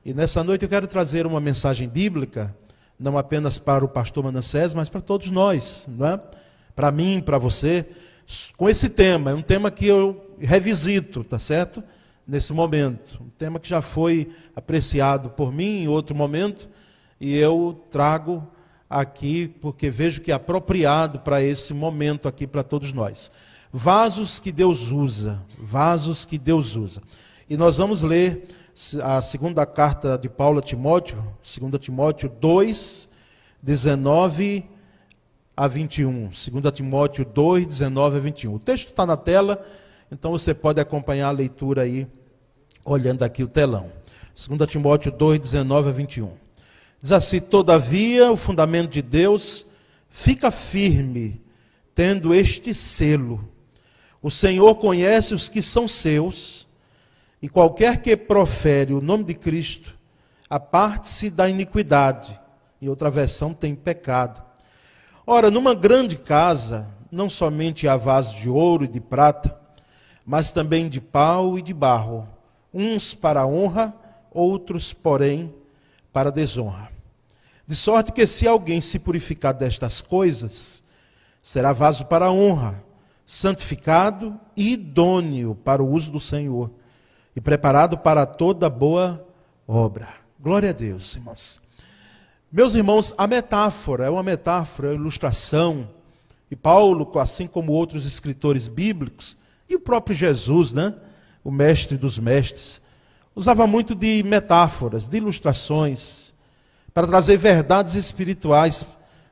E nessa noite eu quero trazer uma mensagem bíblica, não apenas para o pastor Manassés, mas para todos nós, não é? Para mim, para você, com esse tema. É um tema que eu revisito, tá certo? Nesse momento. Um tema que já foi apreciado por mim em outro momento, e eu trago aqui porque vejo que é apropriado para esse momento aqui para todos nós. Vasos que Deus usa, vasos que Deus usa. E nós vamos ler a segunda carta de Paulo a Timóteo, 2 Timóteo 2, 19 a 21. 2 Timóteo 2, 19 a 21. O texto está na tela, então você pode acompanhar a leitura aí, olhando aqui o telão. 2 Timóteo 2, 19 a 21. Diz assim: todavia o fundamento de Deus fica firme, tendo este selo. O Senhor conhece os que são seus, e qualquer que profere o nome de Cristo, aparte-se da iniquidade. Em outra versão tem pecado. Ora, numa grande casa, não somente há vasos de ouro e de prata, mas também de pau e de barro, uns para a honra, outros, porém, para a desonra. De sorte que se alguém se purificar destas coisas, será vaso para a honra, santificado e idôneo para o uso do Senhor, e preparado para toda boa obra. Glória a Deus, irmãos. Meus irmãos, a metáfora é uma metáfora, é uma ilustração. E Paulo, assim como outros escritores bíblicos, e o próprio Jesus, né, o mestre dos mestres, usava muito de metáforas, de ilustrações, para trazer verdades espirituais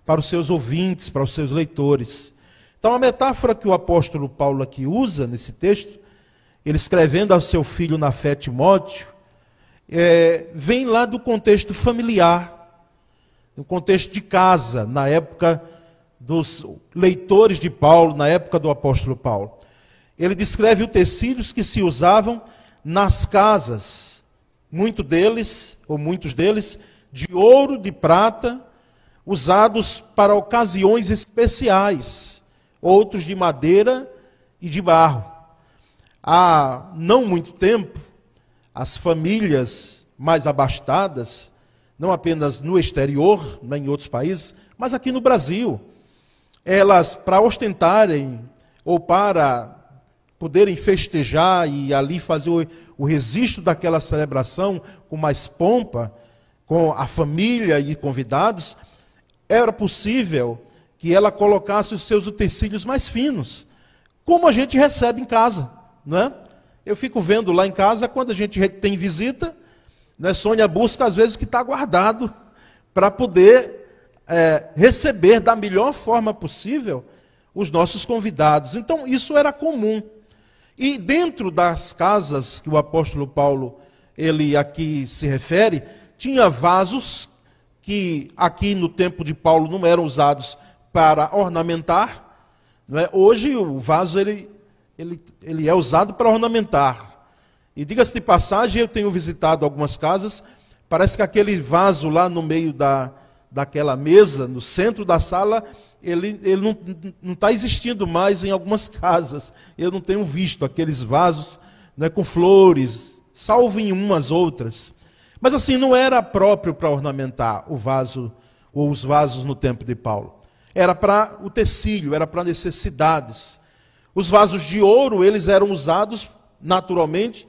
para os seus ouvintes, para os seus leitores. Então a metáfora que o apóstolo Paulo aqui usa nesse texto, ele escrevendo ao seu filho na fé, Timóteo, vem lá do contexto familiar, no contexto de casa, na época dos leitores de Paulo, na época do apóstolo Paulo. Ele descreve utensílios que se usavam nas casas, muitos deles, de ouro, de prata, usados para ocasiões especiais, outros de madeira e de barro. Há não muito tempo, as famílias mais abastadas, não apenas no exterior, nem em outros países, mas aqui no Brasil, elas, para ostentarem ou para poderem festejar e ali fazer o registro daquela celebração com mais pompa, com a família e convidados, era possível que ela colocasse os seus utensílios mais finos, como a gente recebe em casa. Não é? Eu fico vendo lá em casa, quando a gente tem visita, né, Sônia busca às vezes que está guardado para poder receber da melhor forma possível os nossos convidados. Então isso era comum. E dentro das casas que o apóstolo Paulo ele aqui se refere, tinha vasos que aqui no tempo de Paulo não eram usados para ornamentar. Não é? Hoje o vaso ele é usado para ornamentar. E diga-se de passagem, eu tenho visitado algumas casas, parece que aquele vaso lá no meio daquela mesa, no centro da sala, ele não está existindo mais em algumas casas. Eu não tenho visto aqueles vasos, né, com flores, salvo em umas outras. Mas assim, não era próprio para ornamentar o vaso, ou os vasos no tempo de Paulo. Era para o tecido, era para necessidades. Os vasos de ouro, eles eram usados naturalmente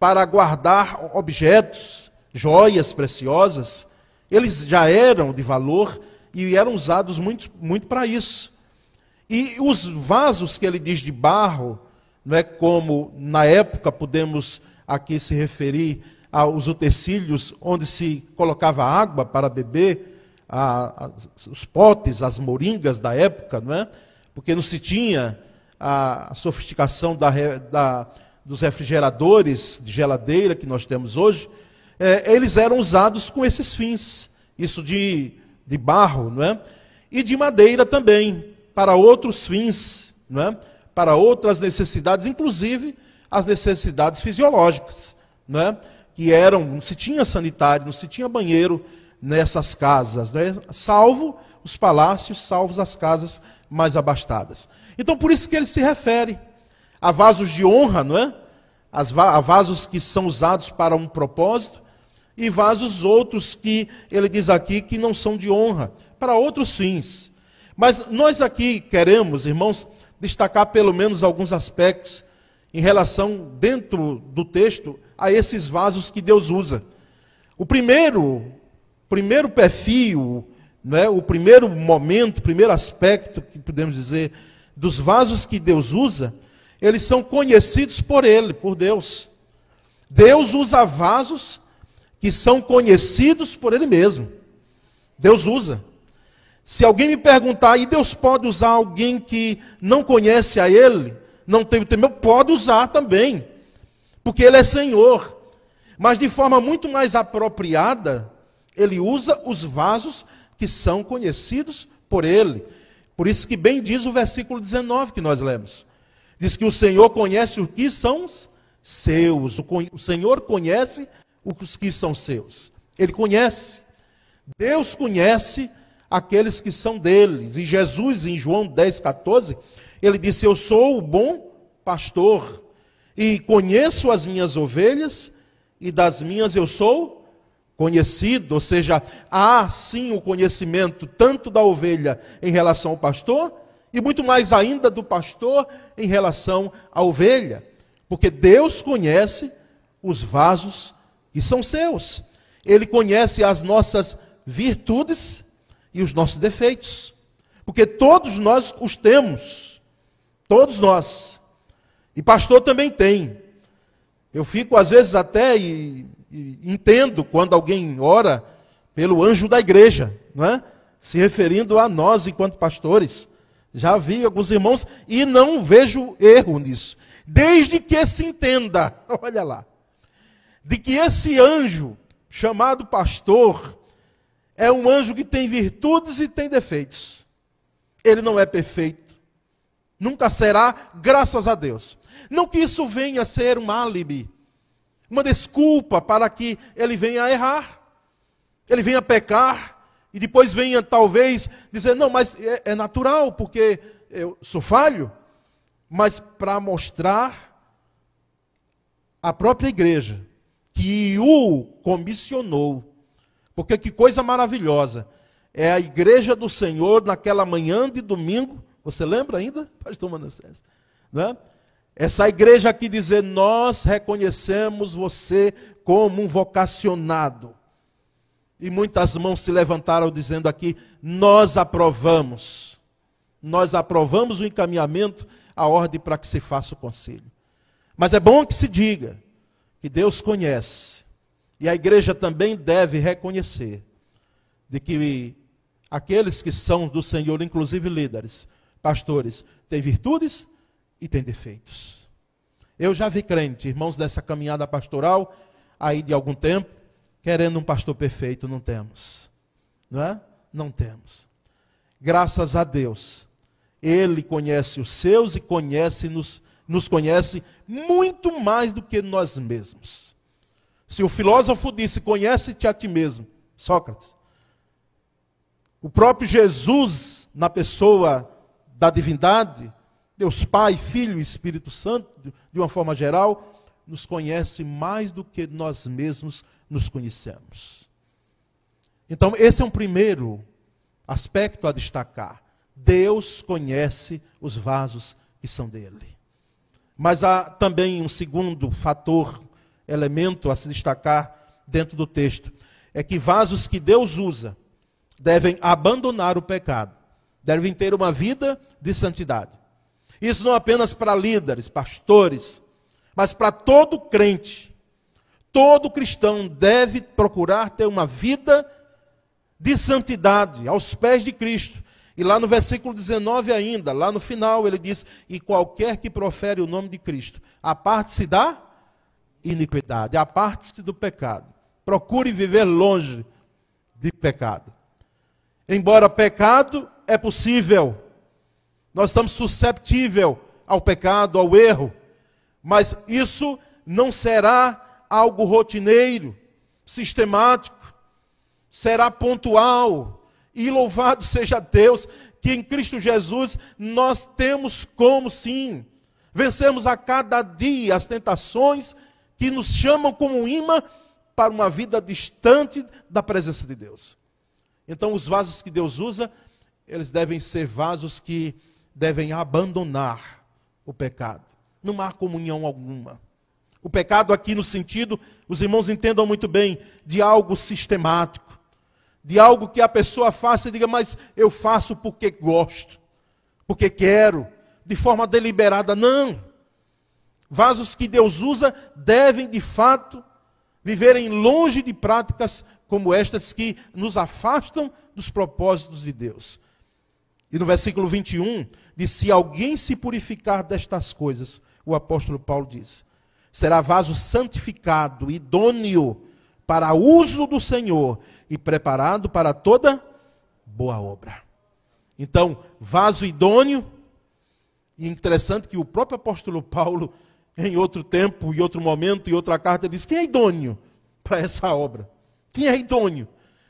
para guardar objetos, joias preciosas. Eles já eram de valor e eram usados muito, muito para isso. E os vasos que ele diz de barro, não é como na época podemos aqui se referir aos utensílios onde se colocava água para beber, os potes, as moringas da época, não é? Porque não se tinha a sofisticação dos refrigeradores de geladeira que nós temos hoje, eles eram usados com esses fins, isso de barro, não é? E de madeira também, para outros fins, não é? Para outras necessidades, inclusive as necessidades fisiológicas, não é? Que não se tinha sanitário, não se tinha banheiro nessas casas, não é? Salvo os palácios, salvo as casas mais abastadas. Então, por isso que ele se refere a vasos de honra, não é? A vasos que são usados para um propósito, e vasos outros que ele diz aqui que não são de honra, para outros fins. Mas nós aqui queremos, irmãos, destacar pelo menos alguns aspectos em relação, dentro do texto, a esses vasos que Deus usa. O primeiro perfil, né, o primeiro momento, o primeiro aspecto, que podemos dizer, dos vasos que Deus usa, eles são conhecidos por Ele, por Deus. Deus usa vasos que são conhecidos por Ele mesmo. Deus usa. Se alguém me perguntar, e Deus pode usar alguém que não conhece a Ele, não tem o temor, pode usar também, porque Ele é Senhor. Mas de forma muito mais apropriada, Ele usa os vasos que são conhecidos por Ele. Por isso que bem diz o versículo 19 que nós lemos. Diz que o Senhor conhece os que são seus. O Senhor conhece os que são seus. Ele conhece. Deus conhece aqueles que são deles. E Jesus, em João 10,14, ele disse: eu sou o bom pastor, e conheço as minhas ovelhas, e das minhas eu sou conhecido. Ou seja, há sim o conhecimento tanto da ovelha em relação ao pastor, e muito mais ainda do pastor em relação à ovelha. Porque Deus conhece os vasos que são seus. Ele conhece as nossas virtudes e os nossos defeitos. Porque todos nós os temos. Todos nós. E pastor também tem. Eu fico às vezes até e entendo quando alguém ora pelo anjo da igreja, não é? Se referindo a nós enquanto pastores. Já vi alguns irmãos e não vejo erro nisso. Desde que se entenda, olha lá, de que esse anjo chamado pastor é um anjo que tem virtudes e tem defeitos. Ele não é perfeito. Nunca será, graças a Deus. Não que isso venha a ser um álibi, uma desculpa para que ele venha a errar, ele venha a pecar, e depois venha talvez dizer, não, mas é natural, porque eu sou falho, mas para mostrar à própria igreja que o comissionou. Porque que coisa maravilhosa, é a igreja do Senhor naquela manhã de domingo, você lembra ainda, pastor Manassés? Não é? Essa igreja aqui dizer, nós reconhecemos você como um vocacionado. E muitas mãos se levantaram dizendo aqui, nós aprovamos o encaminhamento, a ordem para que se faça o concílio. Mas é bom que se diga que Deus conhece, e a igreja também deve reconhecer, de que aqueles que são do Senhor, inclusive líderes, pastores, têm virtudes e têm defeitos. Eu já vi crente, irmãos dessa caminhada pastoral, aí de algum tempo, querendo um pastor perfeito, não temos. Não é? Não temos. Graças a Deus, Ele conhece os seus e nos conhece muito mais do que nós mesmos. Se o filósofo disse, conhece-te a ti mesmo, Sócrates, o próprio Jesus, na pessoa da divindade, Deus Pai, Filho e Espírito Santo, de uma forma geral, nos conhece mais do que nós mesmos nos conhecemos. Então, esse é um primeiro aspecto a destacar. Deus conhece os vasos que são dele. Mas há também um segundo fator, elemento a se destacar dentro do texto. É que vasos que Deus usa devem abandonar o pecado. Devem ter uma vida de santidade. Isso não apenas para líderes, pastores, mas para todo crente. Todo cristão deve procurar ter uma vida de santidade aos pés de Cristo. E lá no versículo 19 ainda, lá no final, ele diz, e qualquer que profere o nome de Cristo, aparte-se da iniquidade, aparte-se do pecado. Procure viver longe de pecado. Embora pecado é possível, nós estamos susceptíveis ao pecado, ao erro, mas isso não será algo rotineiro, sistemático, será pontual, e louvado seja Deus, que em Cristo Jesus nós temos como sim, vencermos a cada dia as tentações que nos chamam como um imã para uma vida distante da presença de Deus. Então, os vasos que Deus usa, eles devem ser vasos que devem abandonar o pecado. Não há comunhão alguma. O pecado aqui no sentido, os irmãos entendam muito bem, de algo sistemático, de algo que a pessoa faça e diga, mas eu faço porque gosto, porque quero, de forma deliberada. Não. Vasos que Deus usa devem, de fato, viverem longe de práticas como estas que nos afastam dos propósitos de Deus. E no versículo 21, diz, se alguém se purificar destas coisas, o apóstolo Paulo diz, será vaso santificado, idôneo para uso do Senhor e preparado para toda boa obra. Então, vaso idôneo, e interessante que o próprio apóstolo Paulo, em outro tempo, em outro momento, em outra carta, diz, quem é idôneo para essa obra? Quem é idôneo?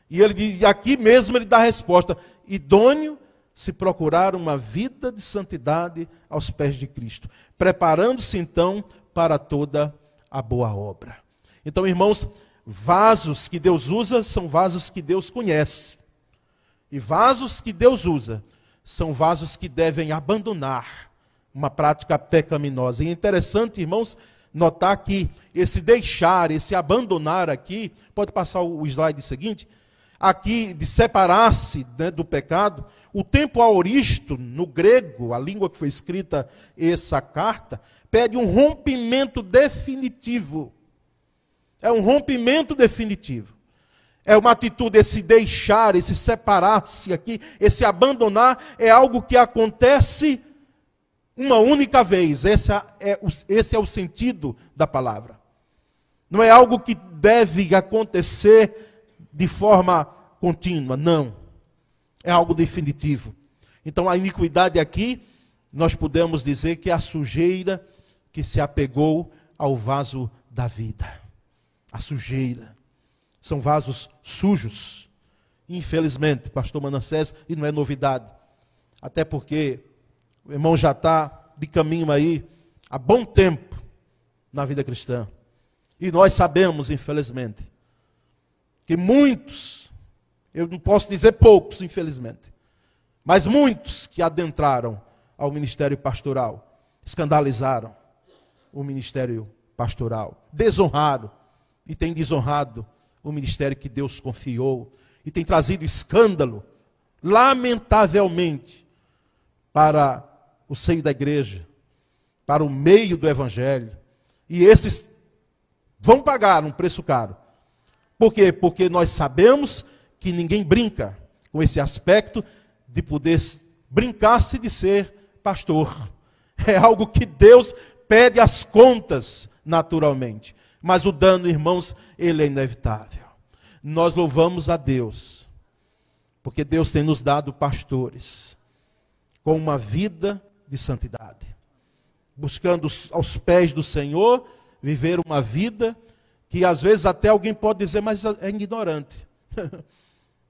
E ele diz, aqui mesmo ele dá a resposta, idôneo se procurar uma vida de santidade aos pés de Cristo, preparando-se então para toda a boa obra. Então, irmãos, vasos que Deus usa são vasos que Deus conhece. E vasos que Deus usa são vasos que devem abandonar uma prática pecaminosa. E é interessante, irmãos, notar que esse deixar, esse abandonar aqui, pode passar o slide seguinte, aqui de separar-se, né, do pecado, o tempo aoristo, no grego, a língua que foi escrita essa carta, pede um rompimento definitivo. É um rompimento definitivo. É uma atitude, esse deixar, esse separar-se aqui, esse abandonar, é algo que acontece uma única vez. Esse é o sentido da palavra. Não é algo que deve acontecer de forma contínua, não. É algo definitivo. Então a iniquidade aqui, nós podemos dizer que é a sujeira que se apegou ao vaso da vida. A sujeira. São vasos sujos. Infelizmente, pastor Manassés, e não é novidade. Até porque o irmão já está de caminho aí há bom tempo na vida cristã. E nós sabemos, infelizmente, que muitos, eu não posso dizer poucos, infelizmente, mas muitos que adentraram ao ministério pastoral, escandalizaram o ministério pastoral, desonraram e têm desonrado o ministério que Deus confiou e tem trazido escândalo, lamentavelmente, para o seio da igreja, para o meio do evangelho. E esses vão pagar um preço caro. Por quê? Porque nós sabemos que ninguém brinca com esse aspecto de poder brincar-se de ser pastor. É algo que Deus pede as contas naturalmente. Mas o dano, irmãos, ele é inevitável. Nós louvamos a Deus, porque Deus tem nos dado pastores com uma vida de santidade, buscando aos pés do Senhor, viver uma vida que às vezes até alguém pode dizer, mas é ignorante.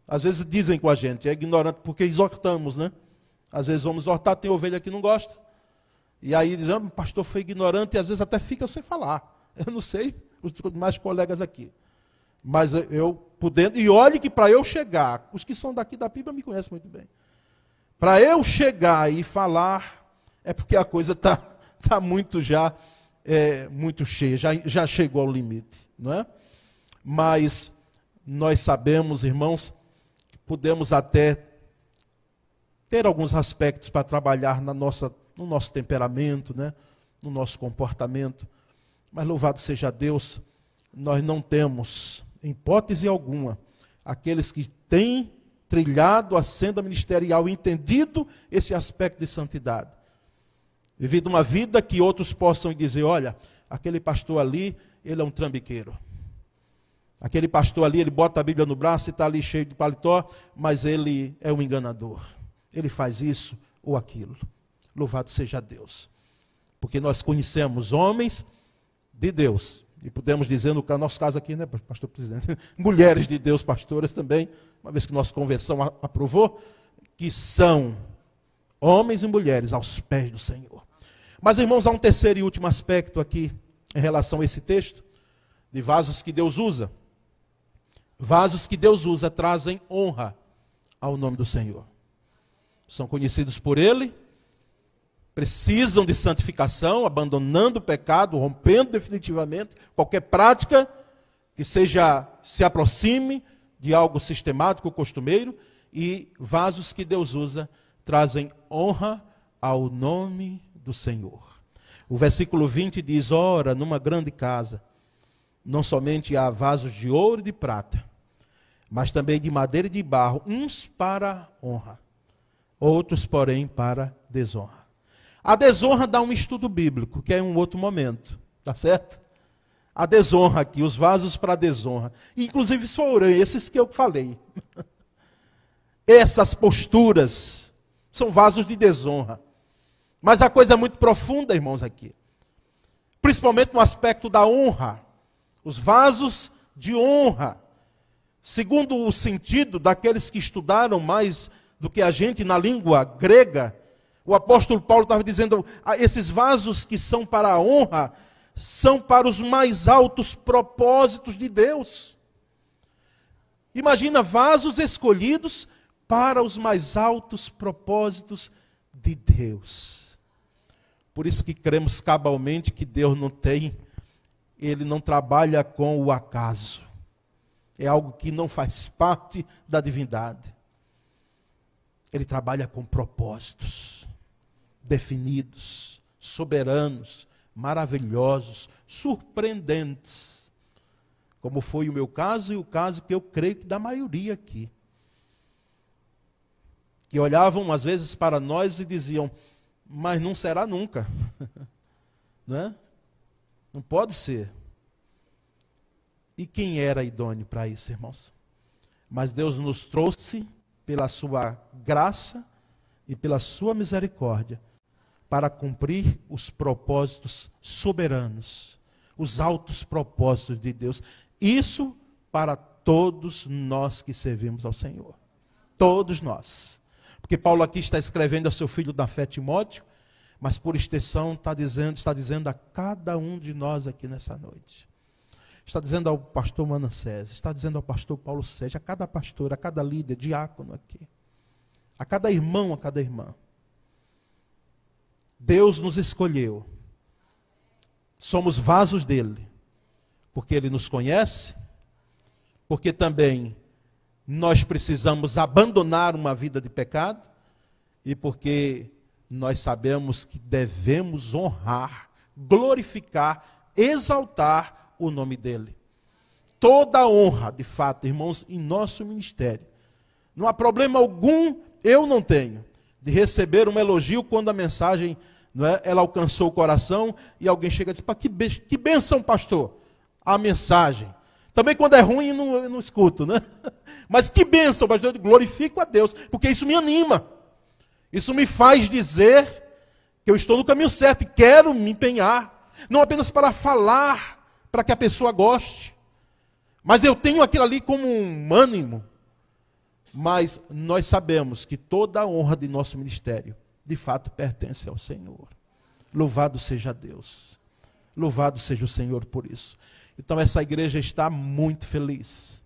Às vezes dizem com a gente, é ignorante porque exortamos, né? Às vezes vamos exortar, tem ovelha que não gosta. E aí dizem, o pastor foi ignorante, e às vezes até fica sem falar. Eu não sei, os demais colegas aqui. Mas eu podendo, e olhe que para eu chegar, os que são daqui da Pipa me conhecem muito bem. Para eu chegar e falar, é porque a coisa está muito muito cheia, já chegou ao limite, não é? Mas nós sabemos, irmãos, que podemos até ter alguns aspectos para trabalhar no nosso temperamento, né? No nosso comportamento. Mas louvado seja Deus, nós não temos, em hipótese alguma, aqueles que têm trilhado a senda ministerial e entendido esse aspecto de santidade. Vivido uma vida que outros possam dizer, olha, aquele pastor ali, ele é um trambiqueiro. Aquele pastor ali, ele bota a Bíblia no braço e está ali cheio de paletó, mas ele é um enganador. Ele faz isso ou aquilo. Louvado seja Deus. Porque nós conhecemos homens de Deus. E podemos dizer, no nosso caso aqui, né, pastor presidente, mulheres de Deus, pastoras também, uma vez que nossa convenção aprovou, que são homens e mulheres aos pés do Senhor. Mas, irmãos, há um terceiro e último aspecto aqui, em relação a esse texto, de vasos que Deus usa. Vasos que Deus usa trazem honra ao nome do Senhor. São conhecidos por Ele, precisam de santificação, abandonando o pecado, rompendo definitivamente qualquer prática que se aproxime de algo sistemático, costumeiro, e vasos que Deus usa trazem honra ao nome do Senhor. O versículo 20 diz: ora, numa grande casa, não somente há vasos de ouro e de prata, mas também de madeira e de barro, uns para honra, outros, porém, para desonra. A desonra dá um estudo bíblico, que é um outro momento, tá certo? A desonra aqui, os vasos para desonra. Inclusive foram esses que eu falei. Essas posturas são vasos de desonra. Mas a coisa é muito profunda, irmãos, aqui. Principalmente no aspecto da honra. Os vasos de honra. Segundo o sentido daqueles que estudaram mais do que a gente na língua grega, o apóstolo Paulo estava dizendo, esses vasos que são para a honra, são para os mais altos propósitos de Deus. Imagina, vasos escolhidos para os mais altos propósitos de Deus. Por isso que cremos cabalmente que Deus Ele não trabalha com o acaso. É algo que não faz parte da divindade. Ele trabalha com propósitos definidos, soberanos, maravilhosos, surpreendentes. Como foi o meu caso e o caso que eu creio que da maioria aqui. Que olhavam às vezes para nós e diziam, mas não será nunca. Né? Não pode ser. E quem era idôneo para isso, irmãos? Mas Deus nos trouxe pela sua graça e pela sua misericórdia para cumprir os propósitos soberanos, os altos propósitos de Deus. Isso para todos nós que servimos ao Senhor. Todos nós. Porque Paulo aqui está escrevendo ao seu filho da fé, Timóteo, mas por extensão está dizendo a cada um de nós aqui nessa noite. Está dizendo ao pastor Manassés, está dizendo ao pastor Paulo Sérgio, a cada pastor, a cada líder, diácono aqui, a cada irmão, a cada irmã. Deus nos escolheu. Somos vasos dele, porque ele nos conhece, porque também nós precisamos abandonar uma vida de pecado, e porque nós sabemos que devemos honrar, glorificar, exaltar o nome dele. Toda a honra, de fato, irmãos, em nosso ministério. Não há problema algum, eu não tenho, de receber um elogio quando a mensagem, não é, ela alcançou o coração e alguém chega e diz, que bênção, pastor, a mensagem. Também quando é ruim eu não escuto, né? Mas que bênção, pastor, eu glorifico a Deus, porque isso me anima. Isso me faz dizer que eu estou no caminho certo e quero me empenhar, não apenas para falar, para que a pessoa goste, mas eu tenho aquilo ali como um ânimo. Mas nós sabemos que toda a honra de nosso ministério, de fato, pertence ao Senhor. Louvado seja Deus. Louvado seja o Senhor por isso. Então essa igreja está muito feliz.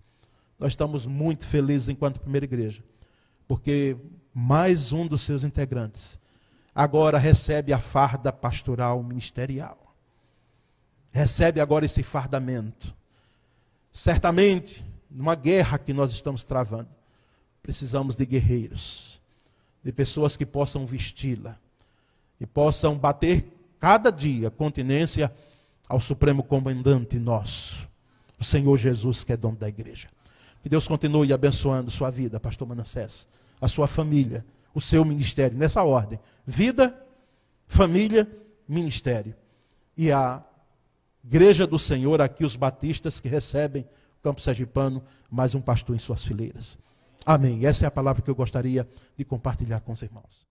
Nós estamos muito felizes enquanto primeira igreja, porque mais um dos seus integrantes agora recebe a farda pastoral ministerial. Recebe agora esse fardamento. Certamente, numa guerra que nós estamos travando, precisamos de guerreiros, de pessoas que possam vesti-la e possam bater cada dia continência ao Supremo Comandante nosso, o Senhor Jesus, que é dono da igreja. Que Deus continue abençoando sua vida, pastor Manassés, a sua família, o seu ministério, nessa ordem: vida, família, ministério. E a Igreja do Senhor, aqui os batistas que recebem o Campo Sergipano, mais um pastor em suas fileiras. Amém. Essa é a palavra que eu gostaria de compartilhar com os irmãos.